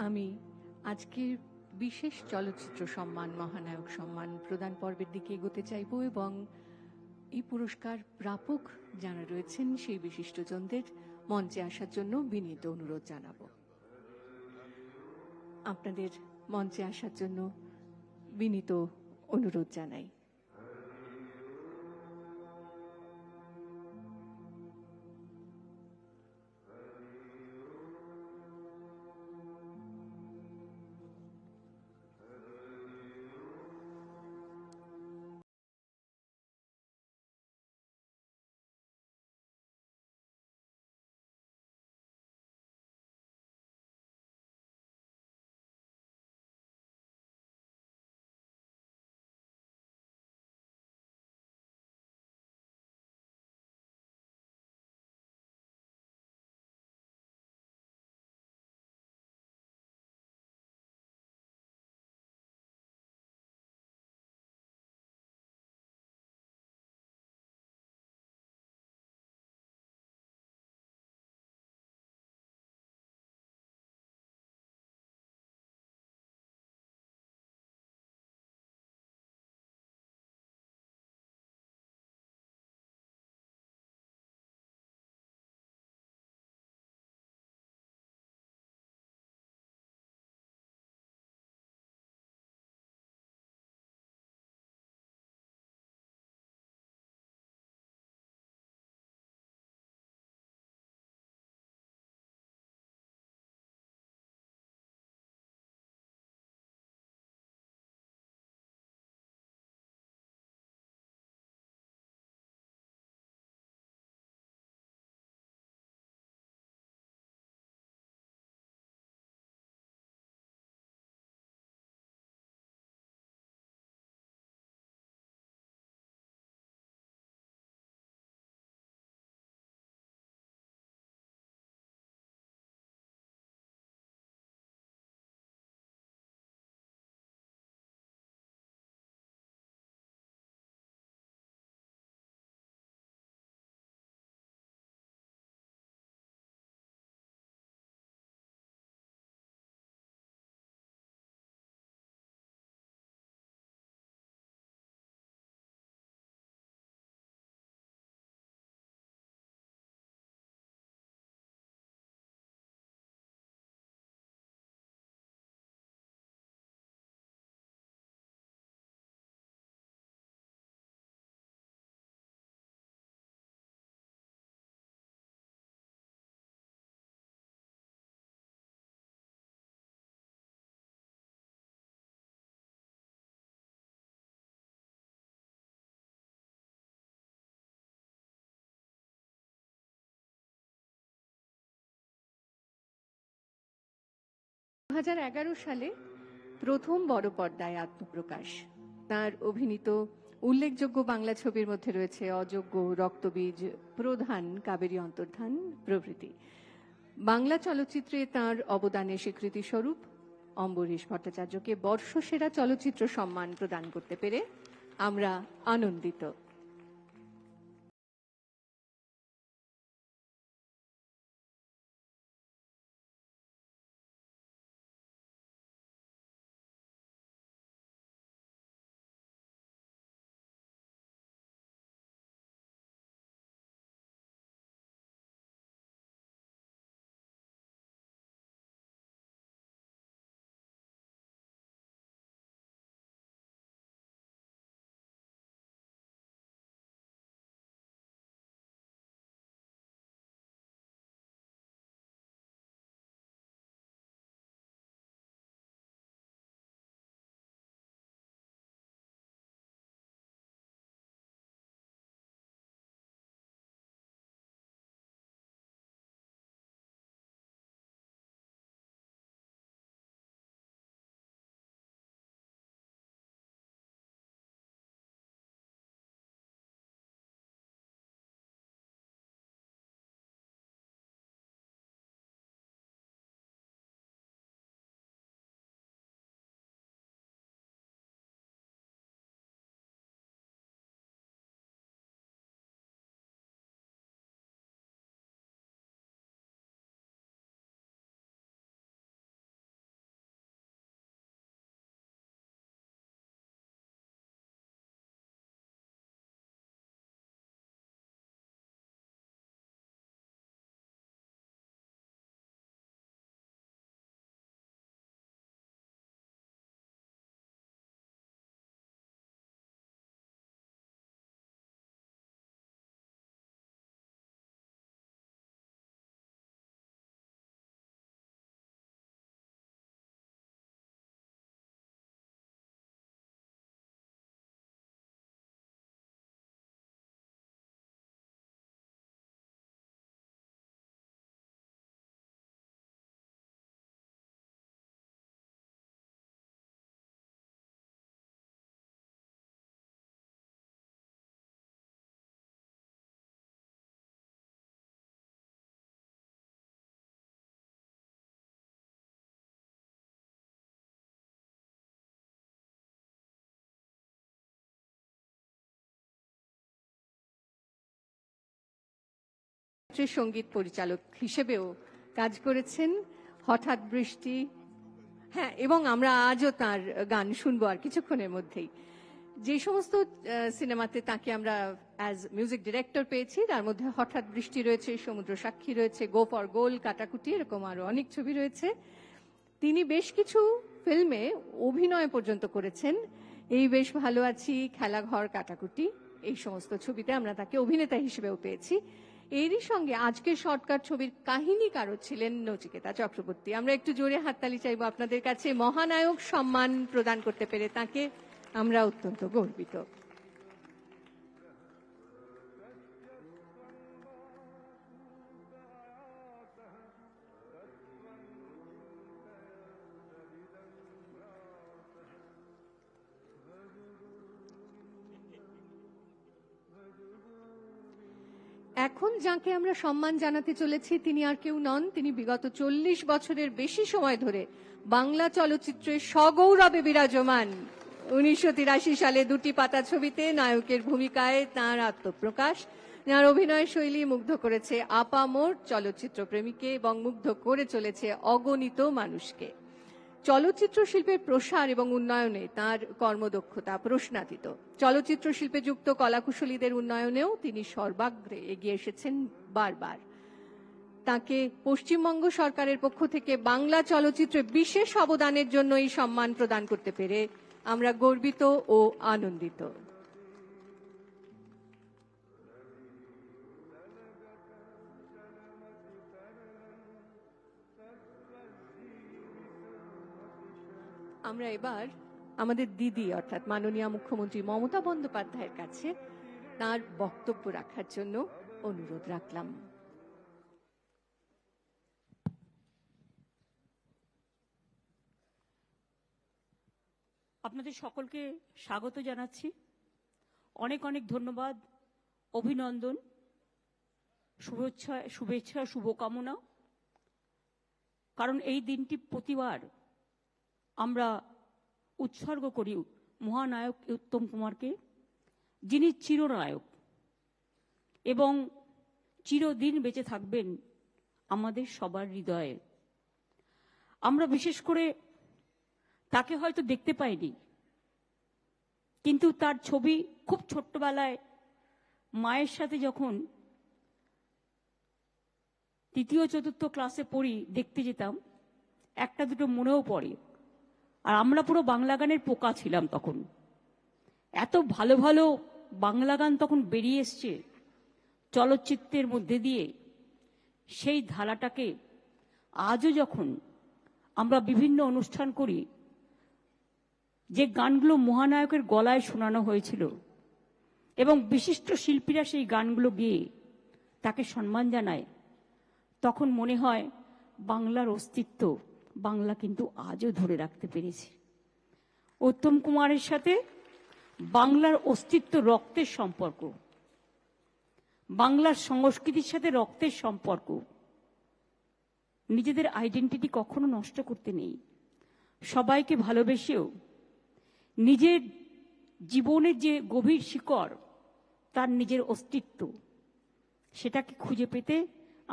আমি আজকের বিশেষ চলচ্চিত্র সম্মান মহানায়ক সম্মান প্রদান পর্বের দিকে এগোতে চাইব এবং এই পুরস্কার প্রাপক যারা রয়েছেন সেই বিশিষ্টজনদের মঞ্চে আসার জন্য বিনীত অনুরোধ জানাবো। আপনাদের মঞ্চে আসার জন্য বিনীত অনুরোধ জানাই। 2011 সালে প্রথম বড় পর্দায় আত্মপ্রকাশ। তার অভিনীত উল্লেখযোগ্য বাংলা ছবির মধ্যে রয়েছে অযোগ্য, রক্তবীজ, প্রধান, কাবেরী অন্তর্ধান প্রভৃতি। বাংলা চলচ্চিত্রে তার অবদানের স্বীকৃতি স্বরূপ অম্বরীশ ভট্টাচার্যকে বর্ষসেরা চলচ্চিত্র সম্মান প্রদান করতে পেরে আমরা আনন্দিত। সঙ্গীত পরিচালক হিসেবেও কাজ করেছেন। হঠাৎ বৃষ্টি, হ্যাঁ, এবং আমরা আজও তার গান শুনবো আর কিছুক্ষণের মধ্যেই। যে সমস্ত সিনেমাতে তাকে আমরা অ্যাজ মিউজিক ডিরেক্টর পেয়েছি তার মধ্যে হঠাৎ বৃষ্টি রয়েছে, সমুদ্র সাক্ষী রয়েছে, গো ফর গোল, কাটাকুটি, এরকম আরো অনেক ছবি রয়েছে। তিনি বেশ কিছু ফিল্মে অভিনয় পর্যন্ত করেছেন। এই বেশ ভালো আছি, খেলাঘর, কাটাকুটি, এই সমস্ত ছবিতে আমরা তাকে অভিনেতা হিসেবেও পেয়েছি। এরই সঙ্গে আজকের শর্টকাট ছবির কাহিনীকারও ছিলেন নচিকেতা চক্রবর্তী। আমরা একটু জোরে হাততালি চাইবো আপনাদের কাছে। মহানায়ক সম্মান প্রদান করতে পেরে তাকে আমরা অত্যন্ত গর্বিত। এখন যাকে আমরা সম্মান জানাতে চলেছি তিনি আর কেউ নন, তিনি বিগত 40 বছরের বেশি সময় ধরে বাংলা চলচ্চিত্রে সগৌরবে বিরাজমান। 1983 সালে দুটি পাতা ছবিতে নায়কের ভূমিকায় তাঁর আত্মপ্রকাশ। তাঁর অভিনয় শৈলী মুগ্ধ করেছে আপামর চলচ্চিত্র প্রেমীকে এবং মুগ্ধ করে চলেছে অগণিত মানুষকে। চলচ্চিত্র শিল্পের প্রসার এবং উন্নয়নে তার কর্মদক্ষতা প্রশ্নাতীত। চলচ্চিত্র শিল্পে যুক্ত কলাকুশলীদের উন্নয়নেও তিনি সর্বাগ্রে এগিয়ে এসেছেন বারবার। তাকে পশ্চিমবঙ্গ সরকারের পক্ষ থেকে বাংলা চলচ্চিত্রে বিশেষ অবদানের জন্য এই সম্মান প্রদান করতে পেরে আমরা গর্বিত ও আনন্দিত। আমরা এবার আমাদের দিদি অর্থাৎ মাননীয় মুখ্যমন্ত্রী মমতা বন্দ্যোপাধ্যায়ের কাছে তার বক্তব্য রাখার জন্য অনুরোধ রাখলাম। আপনাদের সকলকে স্বাগত জানাচ্ছি। অনেক অনেক ধন্যবাদ, অভিনন্দন, শুভেচ্ছা, শুভকামনা। কারণ এই দিনটি প্রতিবার আমরা উৎসর্গ করি মহানায়ক উত্তম কুমারকে, যিনি চিরনায়ক এবং চিরদিন বেঁচে থাকবেন আমাদের সবার হৃদয়ে। আমরা বিশেষ করে তাকে হয়তো দেখতে পাইনি, কিন্তু তার ছবি খুব ছোট্টবেলায় মায়ের সাথে যখন তৃতীয় চতুর্থ ক্লাসে পড়ি দেখতে যেতাম, একটা দুটো মনেও পড়ে। আর আমরা পুরো বাংলা গানের পোকা ছিলাম তখন। এত ভালো ভালো বাংলা গান তখন বেরিয়ে এসছে চলচ্চিত্রের মধ্যে দিয়ে। সেই ধারাটাকে আজও যখন আমরা বিভিন্ন অনুষ্ঠান করি, যে গানগুলো মহানায়কের গলায় শোনানো হয়েছিল এবং বিশিষ্ট শিল্পীরা সেই গানগুলো গেয়ে তাকে সম্মান জানায়, তখন মনে হয় বাংলার অস্তিত্ব বাংলা কিন্তু আজও ধরে রাখতে পেরেছে। উত্তম কুমারের সাথে বাংলার অস্তিত্ব রক্তের সম্পর্ক, বাংলার সংস্কৃতির সাথে রক্তের সম্পর্ক। নিজেদের আইডেন্টিটি কখনো নষ্ট করতে নেই। সবাইকে ভালোবেসেও নিজের জীবনের যে গভীর শিকড়, তার নিজের অস্তিত্ব, সেটাকে খুঁজে পেতে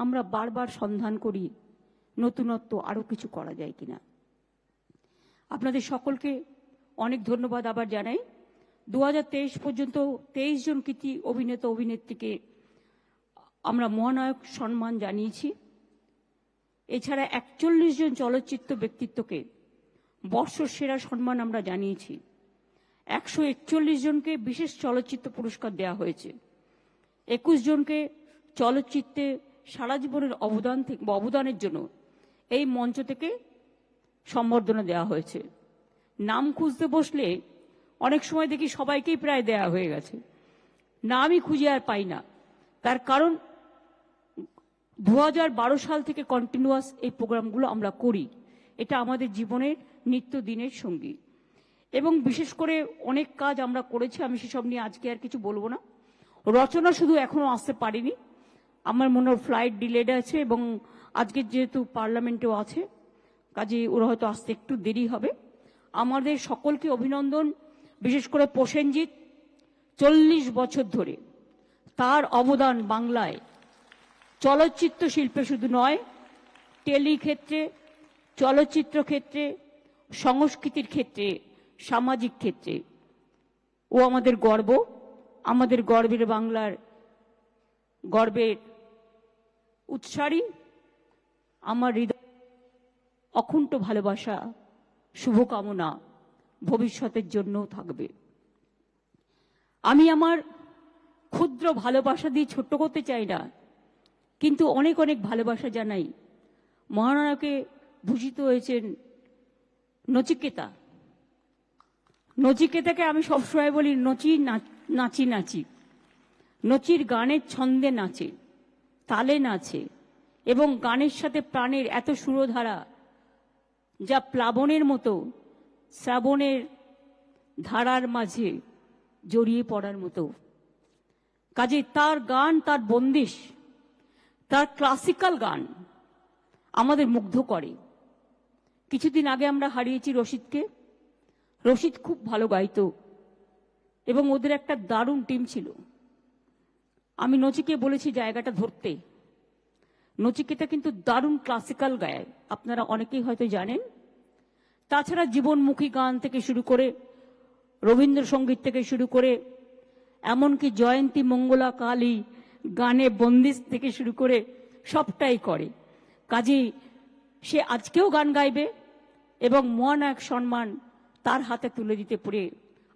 আমরা বারবার সন্ধান করি নতুনত্ব আরো কিছু করা যায় কিনা। আপনাদের সকলকে অনেক ধন্যবাদ আবার জানাই। 2023 পর্যন্ত 23 জন কৃতি অভিনেতা অভিনেত্রীকে আমরা মহানায়ক সম্মান জানিয়েছি। এছাড়া 41 জন চলচ্চিত্র ব্যক্তিত্বকে বর্ষসেরা সম্মান আমরা জানিয়েছি। 141 জনকে বিশেষ চলচ্চিত্র পুরস্কার দেওয়া হয়েছে। 21 জনকে চলচ্চিত্রে সারা জীবনের অবদানের জন্য এই মঞ্চ থেকে সম্বর্ধনা দেওয়া হয়েছে। নাম খুঁজতে বসলে অনেক সময় দেখি সবাইকেই প্রায় দেওয়া হয়ে গেছে, নামই খুঁজে আর পাই না। তার কারণ 2012 সাল থেকে কন্টিনিউয়াস এই প্রোগ্রামগুলো আমরা করি। এটা আমাদের জীবনের নিত্যদিনের সঙ্গী এবং বিশেষ করে অনেক কাজ আমরা করেছি। আমি সেসব নিয়ে আজকে আর কিছু বলবো না। রচনা শুধু এখনো আসতে পারিনি, আমার মনে হয় ফ্লাইট ডিলেড আছে এবং আজকে যেহেতু পার্লামেন্টেও আছে, কাজে ওরা হয়তো আসতে একটু দেরি হবে। আমাদের সকলকে অভিনন্দন। বিশেষ করে প্রসেনজিৎ 40 বছর ধরে তার অবদান বাংলায় চলচ্চিত্র শিল্পে শুধু নয়, টেলি ক্ষেত্রে, চলচ্চিত্র ক্ষেত্রে, সংস্কৃতির ক্ষেত্রে, সামাজিক ক্ষেত্রে ও আমাদের গর্ব, আমাদের গর্বের বাংলার গর্বের উৎসারী। আমার হৃদয় অকুণ্ঠ ভালোবাসা, শুভকামনা ভবিষ্যতের জন্যও থাকবে। আমি আমার ক্ষুদ্র ভালোবাসা দিয়ে ছোট্ট করতে চাই না, কিন্তু অনেক অনেক ভালোবাসা জানাই। মহানায়কে ভূষিত হয়েছেন নচিকেতা। নচিকেতাকে আমি সবসময় বলি নাচি নাচি। নচির গানের ছন্দে নাচে, তালে নাচে, এবং গানের সাথে প্রাণের এত সুরধারা, যা প্লাবনের মতো শ্রাবণের ধারার মাঝে জড়িয়ে পড়ার মতো। কাজে তার গান, তার বন্দিশ, তার ক্লাসিক্যাল গান আমাদের মুগ্ধ করে। কিছুদিন আগে আমরা হারিয়েছি রশিদকে। রশিদ খুব ভালো গাইতো এবং ওদের একটা দারুণ টিম ছিল। আমি নচিকে বলেছি জায়গাটা ধরতে। নচিকেতা কিন্তু দারুণ ক্লাসিক্যাল গায়, আপনারা অনেকেই হয়তো জানেন। তাছাড়া জীবনমুখী গান থেকে শুরু করে, রবীন্দ্রসঙ্গীত থেকে শুরু করে, এমনকি জয়ন্তী মঙ্গলা কালী গানে বন্দিশ থেকে শুরু করে সবটাই করে। কাজেই সে আজকেও গান গাইবে এবং মহানায়ক সম্মান তার হাতে তুলে দিতে পেরে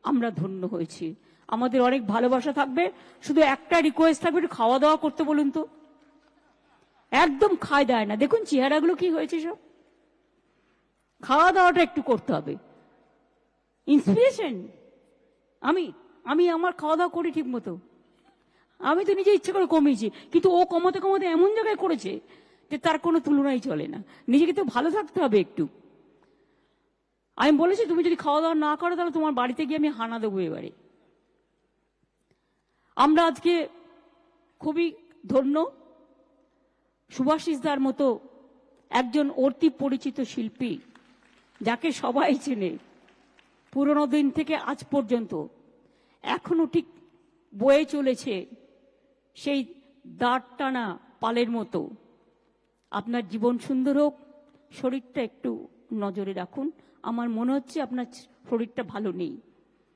আমরা ধন্য হয়েছি। আমাদের অনেক ভালোবাসা থাকবে। শুধু একটা রিকোয়েস্ট থাকবে, একটু খাওয়া দাওয়া করতে বলুন তো। একদম খায় দেয় না, দেখুন চেহারাগুলো কি হয়েছে সব। খাওয়া দাওয়াটা একটু করতে হবে। ইন্সপিরেশন আমি আমার খাওয়া দাওয়া করি ঠিক মতো। আমি তো নিজে ইচ্ছে করে কমিয়েছি, কিন্তু ও কমাতে কমাতে এমন জায়গায় করেছে যে তার কোনো তুলনাই চলে না। নিজেকে তো ভালো থাকতে হবে একটু। আমি বলেছি তুমি যদি খাওয়া দাওয়া না করো তাহলে তোমার বাড়িতে গিয়ে আমি হানা দেবো এবারে। আমরা আজকে খুবই ধন্য, সুভাষিসদার মতো একজন অতি পরিচিত শিল্পী, যাকে সবাই চেনে পুরনো দিন থেকে আজ পর্যন্ত, এখনো ঠিক বয়ে চলেছে সেই দাঁড় টানা পালের মতো। আপনার জীবন সুন্দর হোক, শরীরটা একটু নজরে রাখুন। আমার মনে হচ্ছে আপনার শরীরটা ভালো নেই।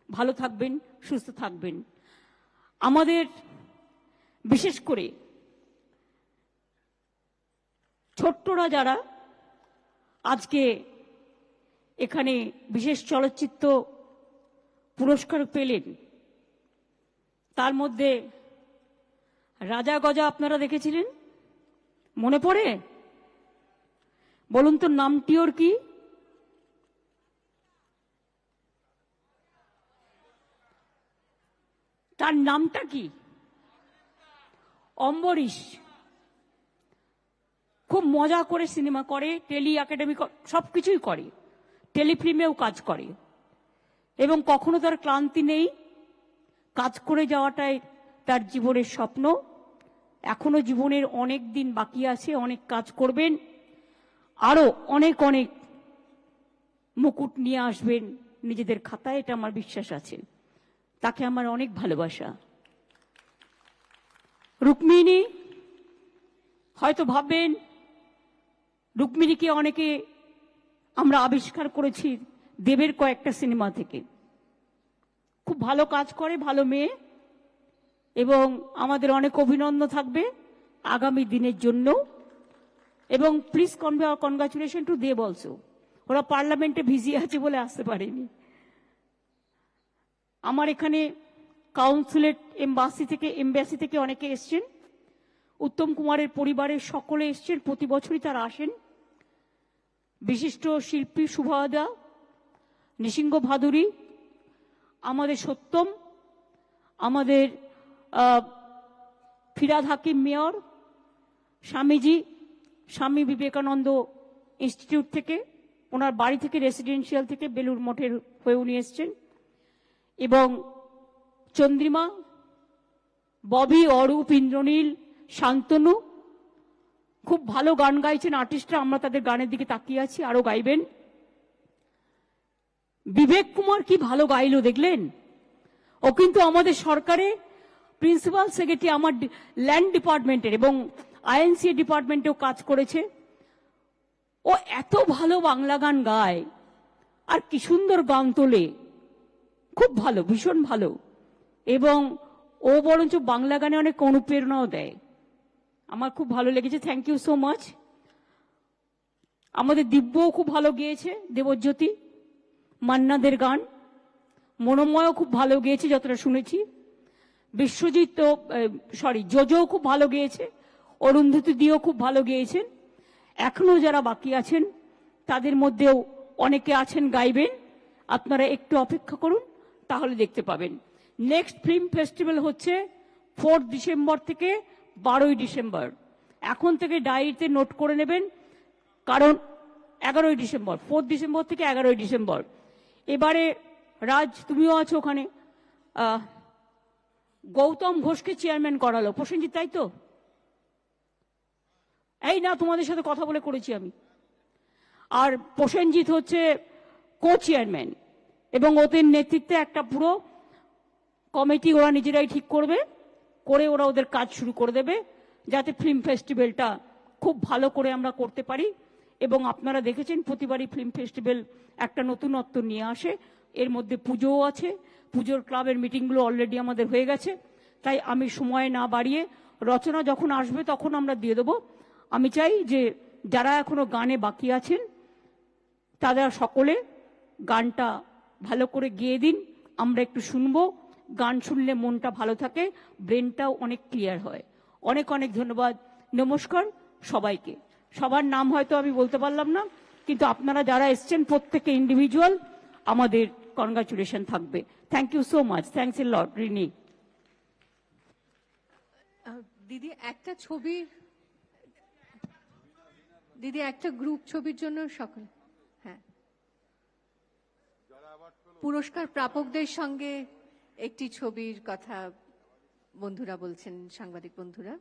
ভালো থাকবেন, সুস্থ থাকবেন। আমাদের বিশেষ করে ছোট্টরা যারা আজকে এখানে বিশেষ চলচ্চিত্র পুরস্কার পেলেন, তার মধ্যে রাজা গজা আপনারা দেখেছিলেন, মনে পড়ে? বলুন তো নামটি ওর কি? তার নামটা কি? অম্বরীশ। খুব মজা করে সিনেমা করে, টেলি একাডেমি সবকিছুই করে, টেলিফিল্মেও কাজ করে এবং কখনো তার ক্লান্তি নেই। কাজ করে যাওয়াটাই তার জীবনের স্বপ্ন। এখনো জীবনের অনেক দিন বাকি আছে, অনেক কাজ করবেন, আরো অনেক অনেক মুকুট নিয়ে আসবেন নিজেদের খাতায়, এটা আমার বিশ্বাস আছে। তাকে আমার অনেক ভালোবাসা। রুক্মিণী, হয়তো ভাববেন রুক্মিণীকে অনেকে আমরা আবিষ্কার করেছি দেবের কয়েকটা সিনেমা থেকে। খুব ভালো কাজ করে, ভালো মেয়ে, এবং আমাদের অনেক অভিনন্দন থাকবে আগামী দিনের জন্য। এবং please congratulation to Dev also. ওরা পার্লামেন্টে ভিজি আছে বলে আসতে পারেনি। আমার এখানে কাউন্সিলেট এমবাসি থেকে অনেকে এসছেন। উত্তম কুমারের পরিবারের সকলে এসছেন, প্রতি বছরই তারা আসেন। বিশিষ্ট শিল্পী সুভাদা, নৃসিংহ ভাদুরী, আমাদের সত্যম, আমাদের ফিরাদ হাকিম মেয়র, স্বামীজি, স্বামী বিবেকানন্দ ইনস্টিটিউট থেকে, ওনার বাড়ি থেকে রেসিডেন্সিয়াল থেকে বেলুর মঠের হয়ে উনি এসছেন, এবং চন্দ্রিমা, ববি, অরূপ, ইন্দ্রনীল, শান্তনু খুব ভালো গান গাইছেন আর্টিস্টরা। আমরা তাদের গানের দিকে তাকিয়ে আছি, আরো গাইবেন। বিবেক কুমার কি ভালো গাইলো দেখলেন? ও কিন্তু আমাদের সরকারে প্রিন্সিপাল সেক্রেটারি, আমার ল্যান্ড ডিপার্টমেন্টের, এবং আইএনসি ডিপার্টমেন্টেও কাজ করেছে। ও এত ভালো বাংলা গান গায় আর কি সুন্দর গান তোলে, খুব ভালো, ভীষণ ভালো। এবং ও বরঞ্চ বাংলা গানে অনেক অনুপ্রেরণাও দেয়। আমার খুব ভালো লেগেছে, থ্যাংক ইউ সো মাচ। আমাদের দিব্যও খুব ভালো গেয়েছে, দেবজ্যোতি, মান্নাদের গান। মনোময়ও খুব ভালো গেয়েছে যতটা শুনেছি। বিশ্বজিৎ তো জোজো খুব ভালো গেয়েছে, অরুন্ধতী দিও খুব ভালো গেয়েছেন। এখনো যারা বাকি আছেন তাদের মধ্যেও অনেকে আছেন গাইবেন, আপনারা একটু অপেক্ষা করুন, তাহলে দেখতে পাবেন। নেক্সট ফিল্ম ফেস্টিভ্যাল হচ্ছে 4 ডিসেম্বর থেকে 12 ডিসেম্বর। এখন থেকে ডায়েরিতে নোট করে নেবেন, কারণ 11 ডিসেম্বর, 4 ডিসেম্বর থেকে 11 ডিসেম্বর। এবারে রাজ, তুমিও আছো ওখানে। গৌতম ঘোষকে চেয়ারম্যান করালো প্রসেনজিৎ, তাই তো? এই না, তোমাদের সাথে কথা বলে করেছি আমি। আর প্রসেনজিৎ হচ্ছে কো চেয়ারম্যান, এবং ওদের নেতৃত্বে একটা পুরো কমিটি ওরা নিজেরাই ঠিক করবে, করে ওরা ওদের কাজ শুরু করে দেবে, যাতে ফিল্ম ফেস্টিভ্যালটা খুব ভালো করে আমরা করতে পারি। এবং আপনারা দেখেছেন প্রতিবারই ফিল্ম ফেস্টিভ্যাল একটা নতুনত্ব নিয়ে আসে। এর মধ্যে পুজোও আছে, পুজোর ক্লাবের মিটিংগুলো অলরেডি আমাদের হয়ে গেছে। তাই আমি সময় না বাড়িয়ে, রচনা যখন আসবে তখন আমরা দিয়ে দেবো। আমি চাই যে যারা এখনো গানে বাকি আছেন তারা সকলে গানটা ভালো করে গেয়ে দিন, আমরা একটু শুনবো। গান শুনলে মনটা ভালো থাকে, ব্রেনটাও অনেক ক্লিয়ার হয়। অনেক অনেক ধন্যবাদ, নমস্কার সবাইকে। সবার নাম হয়তো আমি বলতে পারলাম না, কিন্তু আপনারা যারা এসছেন প্রত্যেকে ইন্ডিভিজুয়াল, আমাদের কনগ্রাচুলেশন থাকবে। Thank you so much, thanks a লট রিনি। দিদি একটা ছবি, দিদি একটা গ্রুপ ছবির জন্য সকল, হ্যাঁ, পুরস্কার প্রাপকদের সঙ্গে একটি ছবির কথা বন্ধুরা বলছেন, সাংবাদিক বন্ধুরা।